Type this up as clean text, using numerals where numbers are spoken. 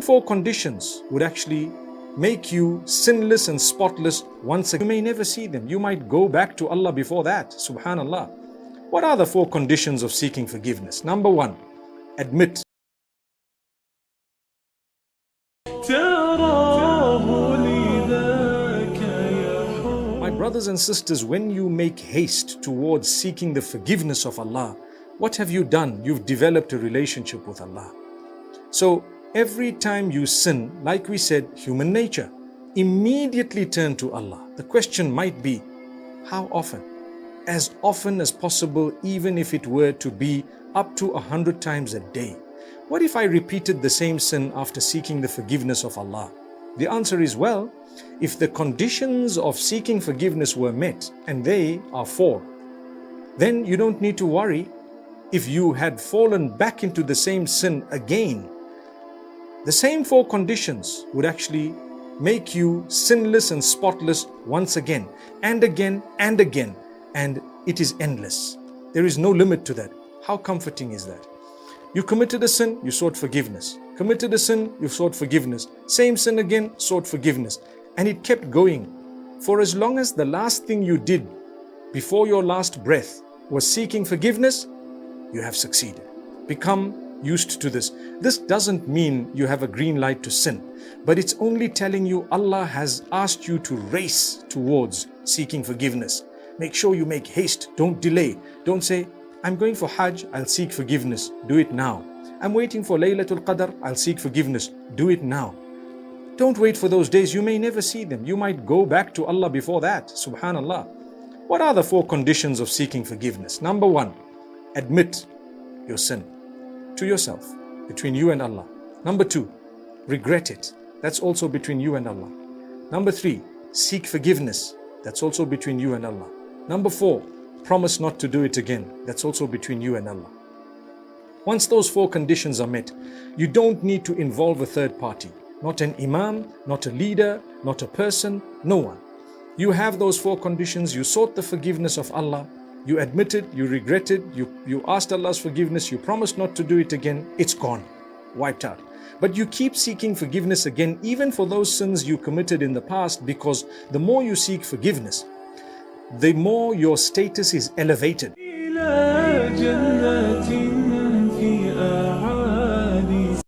Four conditions would actually make you sinless and spotless once again. You may never see them. You might go back to Allah before that. Subhanallah. What are the four conditions of seeking forgiveness? Number one, admit. My brothers and sisters, when you make haste towards seeking the forgiveness of Allah, what have you done? You've developed a relationship with Allah. So every time you sin, like we said, human nature, immediately turn to Allah. The question might be, how often? As often as possible, even if it were to be up to 100 times a day. What if I repeated the same sin after seeking the forgiveness of Allah? The answer is, well, if the conditions of seeking forgiveness were met, and they are four, then you don't need to worry if you had fallen back into the same sin again. The same four conditions would actually make you sinless and spotless once again, and again, and again. And it is endless. There is no limit to that. How comforting is that? You committed a sin, you sought forgiveness. Committed a sin, you sought forgiveness. Same sin again, sought forgiveness. And it kept going. For as long as the last thing you did before your last breath was seeking forgiveness, you have succeeded. Become used to this. This doesn't mean you have a green light to sin, but it's only telling you Allah has asked you to race towards seeking forgiveness. Make sure you make haste. Don't delay. Don't say, I'm going for Hajj, I'll seek forgiveness. Do it now. I'm waiting for Laylatul Qadr, I'll seek forgiveness. Do it now. Don't wait for those days. You may never see them. You might go back to Allah before that. Subhanallah. What are the four conditions of seeking forgiveness? Number one, admit your sin to yourself, between you and Allah. Number two, regret it. That's also between you and Allah. Number three, seek forgiveness. That's also between you and Allah. Number four, promise not to do it again. That's also between you and Allah. Once those four conditions are met, you don't need to involve a third party. Not an imam, not a leader, not a person, no one. You have those four conditions. You sought the forgiveness of Allah. You admitted, you regretted, you asked Allah's forgiveness, you promised not to do it again. It's gone, wiped out. But you keep seeking forgiveness again, even for those sins you committed in the past, because the more you seek forgiveness, the more your status is elevated.